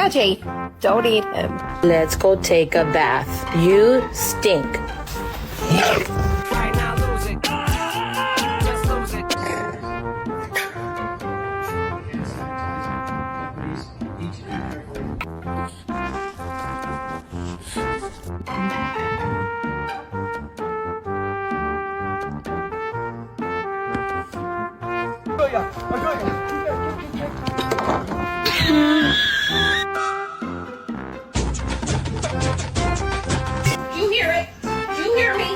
Reggie, don't eat him. Let's go take a bath. You stink. Right now, lose it. Just lose it. You hear it? You hear me?